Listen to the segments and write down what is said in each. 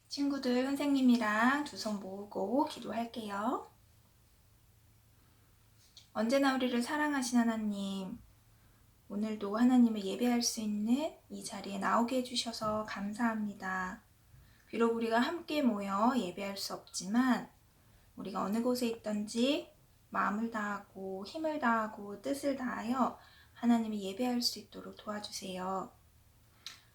친구들, 선생님이랑 두 손 모으고 기도할게요. 언제나 우리를 사랑하신 하나님, 오늘도 하나님을 예배할 수 있는 이 자리에 나오게 해주셔서 감사합니다. 비록 우리가 함께 모여 예배할 수 없지만 우리가 어느 곳에 있든지 마음을 다하고 힘을 다하고 뜻을 다하여 하나님을 예배할 수 있도록 도와주세요.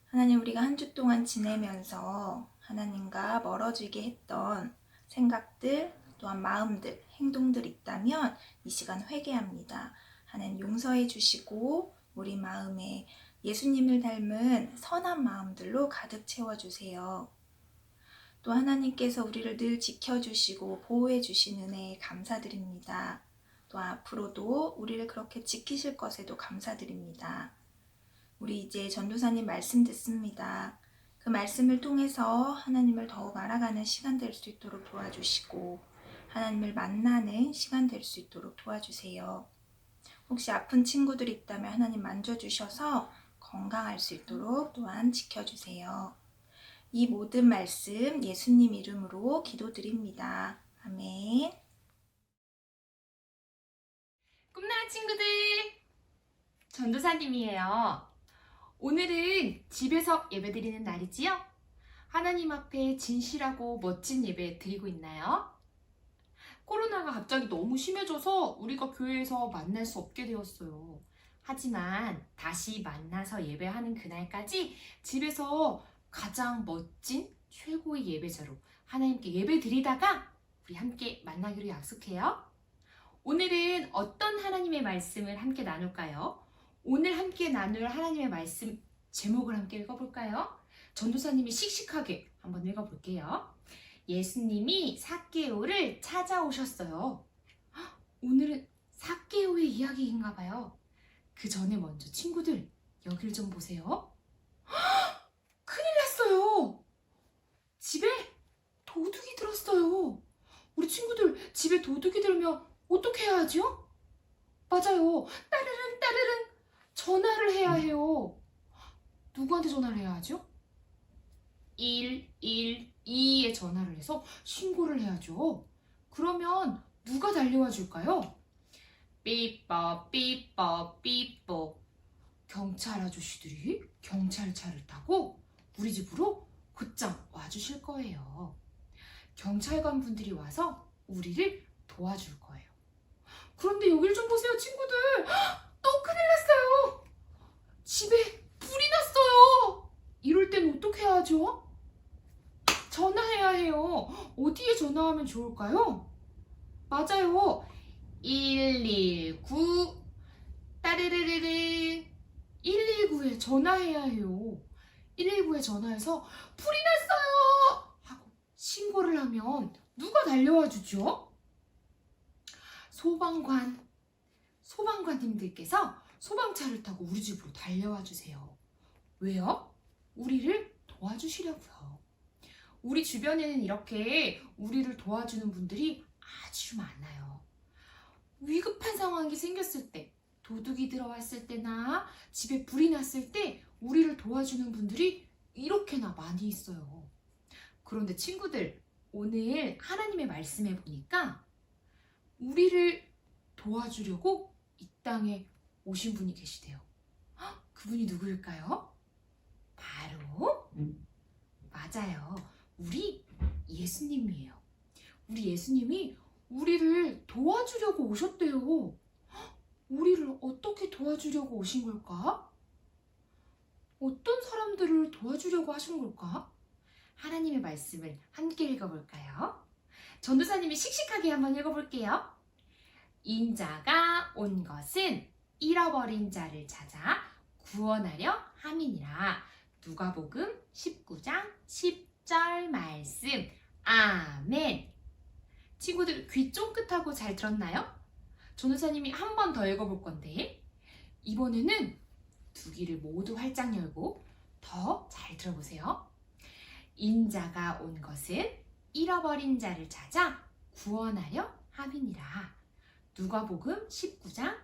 하나님, 우리가 한 주 동안 지내면서 하나님과 멀어지게 했던 생각들, 또한 마음들, 행동들 있다면 이 시간 회개합니다. 하나님 용서해 주시고 우리 마음에 예수님을 닮은 선한 마음들로 가득 채워주세요. 또 하나님께서 우리를 늘 지켜주시고 보호해 주신 은혜에 감사드립니다. 또 앞으로도 우리를 그렇게 지키실 것에도 감사드립니다. 우리 이제 전도사님 말씀 듣습니다. 그 말씀을 통해서 하나님을 더욱 알아가는 시간 될 수 있도록 도와주시고 하나님을 만나는 시간 될 수 있도록 도와주세요. 혹시 아픈 친구들 있다면 하나님 만져주셔서 건강할 수 있도록 또한 지켜주세요. 이 모든 말씀 예수님 이름으로 기도드립니다. 아멘. 꿈나라 친구들, 전도사님이에요. 오늘은 집에서 예배드리는 날이지요? 하나님 앞에 진실하고 멋진 예배 드리고 있나요? 코로나가 갑자기 너무 심해져서 우리가 교회에서 만날 수 없게 되었어요. 하지만 다시 만나서 예배하는 그날까지 집에서 가장 멋진 최고의 예배자로 하나님께 예배 드리다가 우리 함께 만나기로 약속해요. 오늘은 어떤 하나님의 말씀을 함께 나눌까요? 오늘 함께 나눌 하나님의 말씀 제목을 함께 읽어볼까요? 전도사님이 씩씩하게 한번 읽어볼게요. 예수님이 삭개오를 찾아오셨어요. 오늘은 삭개오의 이야기인가 봐요. 그 전에 먼저 친구들 여길 좀 보세요. 큰일 났어요. 집에 도둑이 들었어요. 우리 친구들 집에 도둑이 들으면 어떻게 해야 하죠? 맞아요. 따르릉 따르릉 전화를 해야 해요. 누구한테 전화를 해야 하죠? 112에 전화를 해서 신고를 해야죠. 그러면 누가 달려와 줄까요? 삐뽀 삐뽀 삐뽀. 경찰 아저씨들이 경찰차를 타고 우리 집으로 곧장 와주실 거예요. 경찰관 분들이 와서 우리를 도와줄 거예요. 그런데 여길 좀 보세요, 친구들. 또 큰일 났어요. 집에 불이 났어요. 이럴 땐 어떻게 해야 하죠? 전화해야 해요. 어디에 전화하면 좋을까요? 맞아요. 119. 따르르르르. 119에 전화해야 해요. 119에 전화해서 불이 났어요 하고 신고를 하면 누가 달려와 주죠? 소방관님들께서 소방차를 타고 우리 집으로 달려와 주세요. 왜요? 우리를 도와주시려고요. 우리 주변에는 이렇게 우리를 도와주는 분들이 아주 많아요. 위급한 상황이 생겼을 때, 도둑이 들어왔을 때나 집에 불이 났을 때 우리를 도와주는 분들이 이렇게나 많이 있어요. 그런데 친구들, 오늘 하나님의 말씀에 보니까 우리를 도와주려고 이 땅에 오신 분이 계시대요. 그분이 누구일까요? 바로 맞아요. 우리 예수님이에요. 우리 예수님이 우리를 도와주려고 오셨대요. 우리를 어떻게 도와주려고 오신 걸까? 어떤 사람들을 도와주려고 하신 걸까? 하나님의 말씀을 함께 읽어볼까요? 전도사님이 씩씩하게 한번 읽어볼게요. 인자가 온 것은 잃어버린 자를 찾아 구원하려 함이니라. 누가복음 19장 10절 말씀. 아멘. 친구들 귀 쫑긋하고 잘 들었나요? 전도사님이 한 번 더 읽어볼 건데 이번에는 두 귀를 모두 활짝 열고 더 잘 들어보세요. 인자가 온 것은 잃어버린 자를 찾아 구원하려 함이니라. 누가복음 19장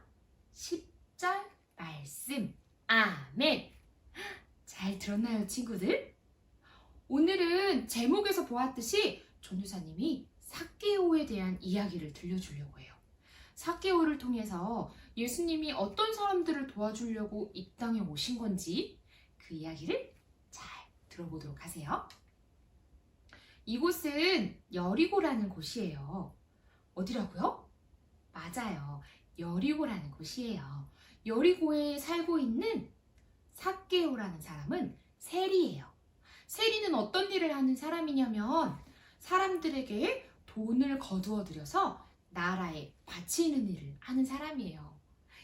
10절 말씀. 아멘. 잘 들었나요, 친구들? 오늘은 제목에서 보았듯이 전도사님이 삭개오에 대한 이야기를 들려주려고 해요. 삭개오를 통해서 예수님이 어떤 사람들을 도와주려고 이 땅에 오신 건지 그 이야기를 잘 들어보도록 하세요. 이곳은 여리고라는 곳이에요. 어디라고요? 맞아요. 여리고라는 곳이에요. 여리고에 살고 있는 삭개오라는 사람은 세리예요. 세리는 어떤 일을 하는 사람이냐면 사람들에게 돈을 거두어 들여서 나라에 바치는 일을 하는 사람이에요.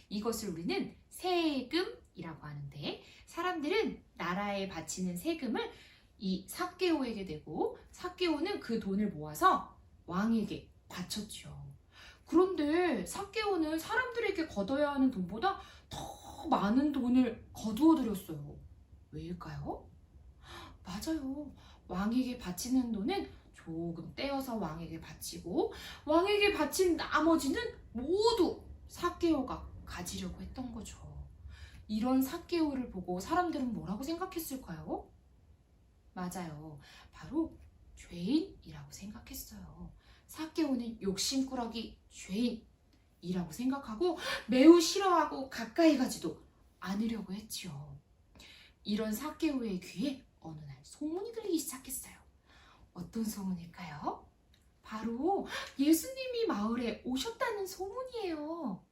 이것을 우리는 세금이라고 하는데 사람들은 나라에 바치는 세금을 이 삭개오에게 내고 삭개오는 그 돈을 모아서 왕에게 바쳤죠. 그런데 삭개오는 사람들에게 걷어야 하는 돈보다 더 많은 돈을 거두어 들였어요. 왜일까요? 맞아요. 왕에게 바치는 돈은 조금 떼어서 왕에게 바치고 왕에게 바친 나머지는 모두 삭개오가 가지려고 했던 거죠. 이런 삭개오를 보고 사람들은 뭐라고 생각했을까요? 맞아요. 바로 죄인이라고 생각했어요. 삭개오는 욕심꾸러기 죄인이라고 생각하고 매우 싫어하고 가까이 가지도 않으려고 했지요. 이런 삭개오의 귀에 어느 날 소문이 들리기 시작했어요. 어떤 소문일까요? 바로 예수님이 마을에 오셨다는 소문이에요.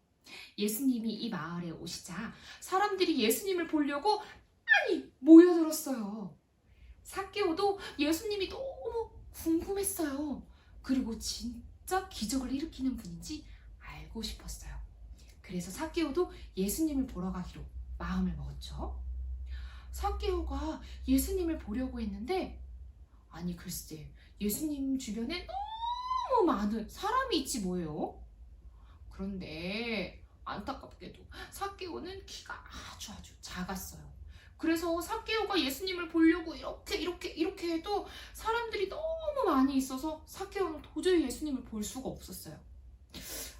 예수님이 이 마을에 오시자 사람들이 예수님을 보려고 많이 모여들었어요. 삭개오도 예수님이 너무 궁금했어요. 그리고 진짜 기적을 일으키는 분인지 알고 싶었어요. 그래서 삭개오도 예수님을 보러 가기로 마음을 먹었죠. 삭개오가 예수님을 보려고 했는데 아니 글쎄 예수님 주변에 너무 많은 사람이 있지 뭐예요. 그런데 안타깝게도 삭개오는 키가 아주 작았어요. 그래서 삭개오가 예수님을 보려고 이렇게 해도 사람들이 너무 많이 있어서 삭개오는 도저히 예수님을 볼 수가 없었어요.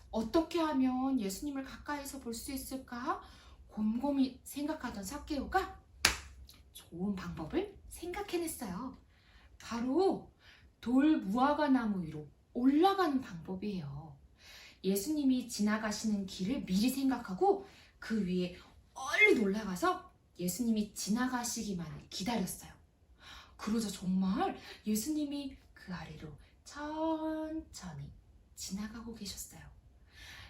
어떻게 하면 예수님을 가까이서 볼 수 있을까? 곰곰이 생각하던 삭개오가 좋은 방법을 생각해냈어요. 바로 돌 무화과 나무 위로 올라가는 방법이에요. 예수님이 지나가시는 길을 미리 생각하고 그 위에 얼른 올라가서 예수님이 지나가시기만을 기다렸어요. 그러자 정말 예수님이 그 아래로 천천히 지나가고 계셨어요.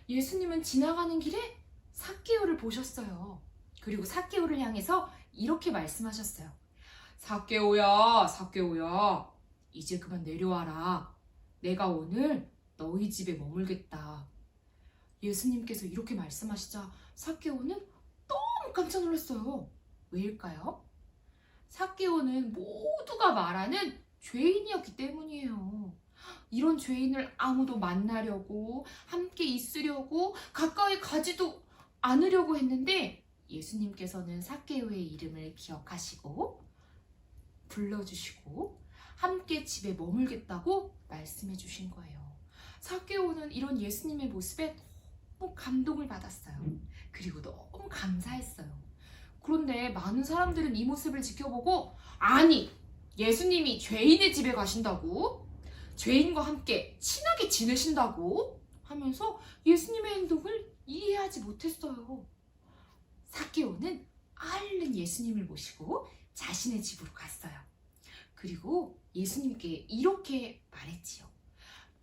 예수님은 지나가는 길에 삭개오를 보셨어요. 그리고 삭개오를 향해서 이렇게 말씀하셨어요. 삭개오야, 삭개오야, 이제 그만 내려와라. 내가 오늘 너희 집에 머물겠다. 예수님께서 이렇게 말씀하시자 삭개오는 너무 깜짝 놀랐어요. 왜일까요? 삭개오는 모두가 말하는 죄인이었기 때문이에요. 이런 죄인을 아무도 만나려고 함께 있으려고 가까이 가지도 않으려고 했는데 예수님께서는 삭개오의 이름을 기억하시고 불러주시고 함께 집에 머물겠다고 말씀해 주신 거예요. 삭개오는 이런 예수님의 모습에 너무 감동을 받았어요. 그리고 너무 감사했어요. 그런데 많은 사람들은 이 모습을 지켜보고 아니 예수님이 죄인의 집에 가신다고? 죄인과 함께 친하게 지내신다고? 하면서 예수님의 행동을 이해하지 못했어요. 삭개오는 얼른 예수님을 모시고 자신의 집으로 갔어요. 그리고 예수님께 이렇게 말했지요.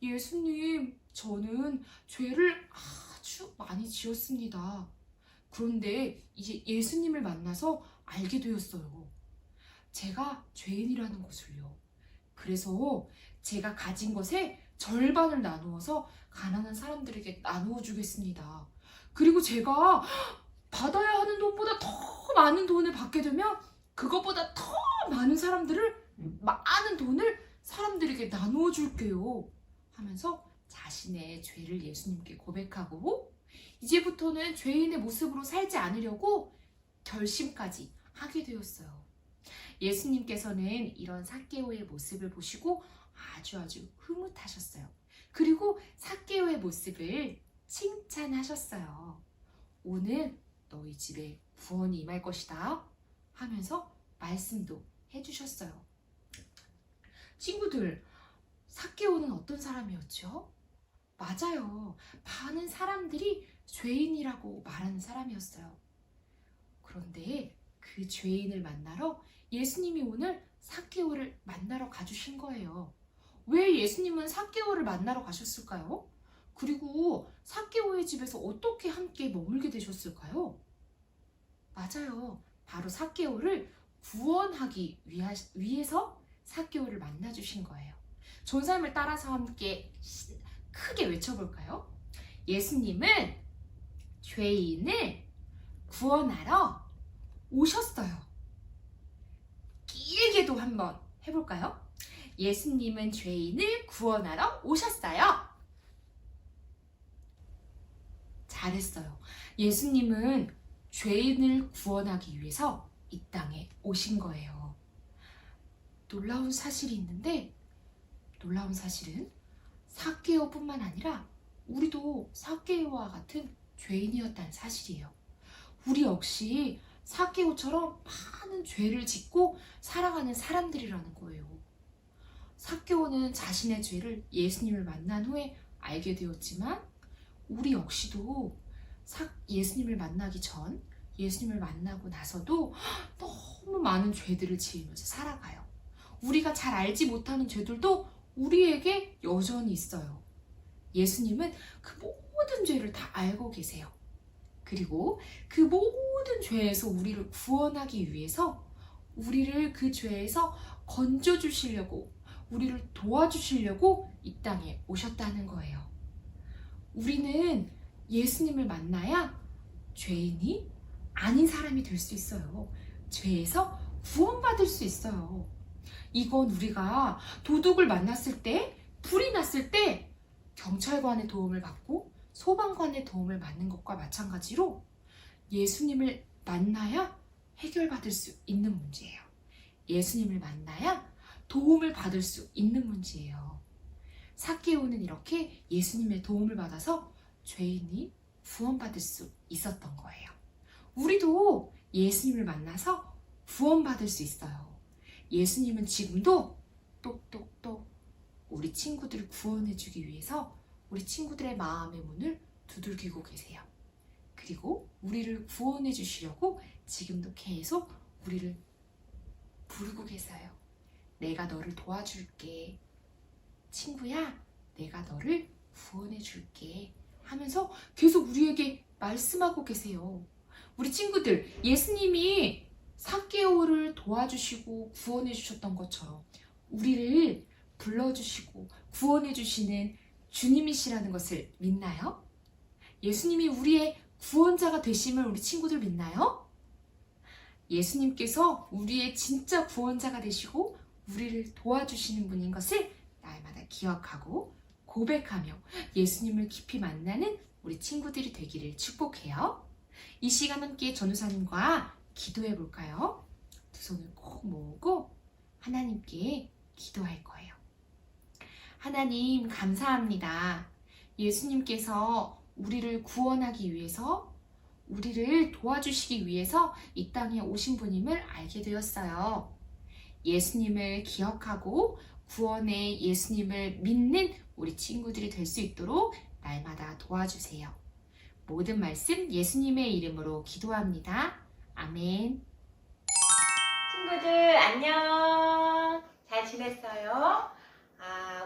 예수님, 저는 죄를 아주 많이 지었습니다. 그런데 이제 예수님을 만나서 알게 되었어요. 제가 죄인이라는 것을요. 그래서 제가 가진 것의 절반을 나누어서 가난한 사람들에게 나누어 주겠습니다. 그리고 제가 받아야 하는 돈보다 더 많은 돈을 받게 되면 그것보다 더 많은 돈을 사람들에게 나누어 줄게요. 하면서 자신의 죄를 예수님께 고백하고 이제부터는 죄인의 모습으로 살지 않으려고 결심까지 하게 되었어요. 예수님께서는 이런 삭개오의 모습을 보시고 아주 흐뭇하셨어요. 그리고 삭개오의 모습을 칭찬하셨어요. 오늘 너희 집에 구원이 임할 것이다 하면서 말씀도 해주셨어요. 친구들, 삭개오는 어떤 사람이었죠? 맞아요. 많은 사람들이 죄인이라고 말하는 사람이었어요. 그런데 그 죄인을 만나러 예수님이 오늘 삭개오를 만나러 가주신 거예요. 왜 예수님은 삭개오를 만나러 가셨을까요? 그리고 삭개오의 집에서 어떻게 함께 머물게 되셨을까요? 맞아요. 바로 삭개오를 구원하기 위해서 삭개오를 만나주신 거예요. 전사님을 따라서 함께 크게 외쳐볼까요? 예수님은 죄인을 구원하러 오셨어요. 길게도 한번 해볼까요? 예수님은 죄인을 구원하러 오셨어요. 잘했어요. 예수님은 죄인을 구원하기 위해서 이 땅에 오신 거예요. 놀라운 사실이 있는데, 놀라운 사실은 삭개오뿐만 아니라 우리도 삭개오와 같은 죄인이었다는 사실이에요. 우리 역시 삭개오처럼 많은 죄를 짓고 살아가는 사람들이라는 거예요. 삭개오는 자신의 죄를 예수님을 만난 후에 알게 되었지만 우리 역시도 예수님을 만나기 전, 예수님을 만나고 나서도 너무 많은 죄들을 지으면서 살아가요. 우리가 잘 알지 못하는 죄들도 우리에게 여전히 있어요. 예수님은 그 모든 죄를 다 알고 계세요. 그리고 그 모든 죄에서 우리를 구원하기 위해서 우리를 그 죄에서 건져주시려고, 우리를 도와주시려고 이 땅에 오셨다는 거예요. 우리는 예수님을 만나야 죄인이 아닌 사람이 될 수 있어요. 죄에서 구원받을 수 있어요. 이건 우리가 도둑을 만났을 때, 불이 났을 때 경찰관의 도움을 받고 소방관의 도움을 받는 것과 마찬가지로 예수님을 만나야 해결받을 수 있는 문제예요. 예수님을 만나야 도움을 받을 수 있는 문제예요. 삭개오는 이렇게 예수님의 도움을 받아서 죄인이 구원받을 수 있었던 거예요. 우리도 예수님을 만나서 구원받을 수 있어요. 예수님은 지금도 똑똑똑 우리 친구들을 구원해주기 위해서 우리 친구들의 마음의 문을 두들기고 계세요. 그리고 우리를 구원해 주시려고 지금도 계속 우리를 부르고 계세요. 내가 너를 도와줄게. 친구야, 내가 너를 구원해 줄게. 하면서 계속 우리에게 말씀하고 계세요. 우리 친구들, 예수님이 삭개오를 도와주시고 구원해 주셨던 것처럼 우리를 불러주시고 구원해 주시는 주님이시라는 것을 믿나요? 예수님이 우리의 구원자가 되심을 우리 친구들 믿나요? 예수님께서 우리의 진짜 구원자가 되시고 우리를 도와주시는 분인 것을 날마다 기억하고 고백하며 예수님을 깊이 만나는 우리 친구들이 되기를 축복해요. 이 시간 함께 전우사님과 기도해 볼까요? 두 손을 꼭 모으고 하나님께 기도할 거예요. 하나님, 감사합니다. 예수님께서 우리를 구원하기 위해서, 우리를 도와주시기 위해서 이 땅에 오신 분임을 알게 되었어요. 예수님을 기억하고 구원의 예수님을 믿는 우리 친구들이 될 수 있도록 날마다 도와주세요. 모든 말씀 예수님의 이름으로 기도합니다. 아멘. 친구들 안녕. 잘 지냈어요?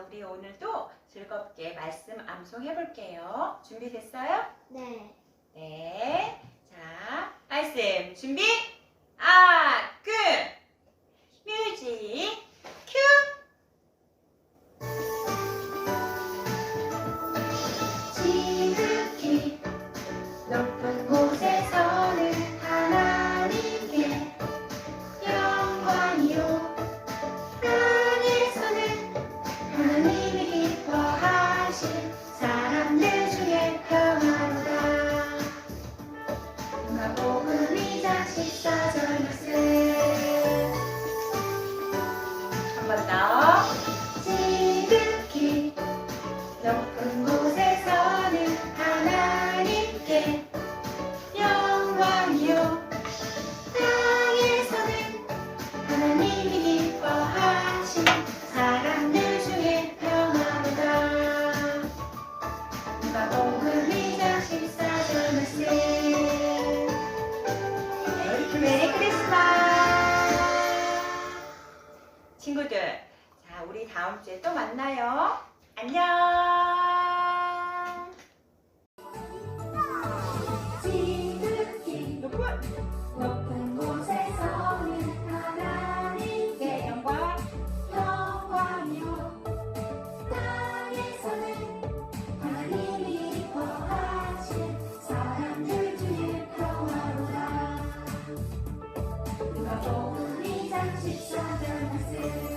우리 오늘도 즐겁게 말씀 암송해 볼게요. 준비됐어요? 네. 네. 자, 말씀 준비. 끝. 뮤직 큐. 지극히 높은 곳에서는 하나님께 영광이요, 땅에서는 하나님이 기뻐하신 사람들 중에 평화로다. 누가복음 2장 14절 말씀. 메리 크리스마스. 친구들, 자, 우리 다음 주에 또 만나요. 안녕. 지극히 높은 곳에서는 하나님께 영광이요, 땅에서는 하나님이 기뻐하신 사람들 중에 평화로다. 누가 복음 2장 14절 말씀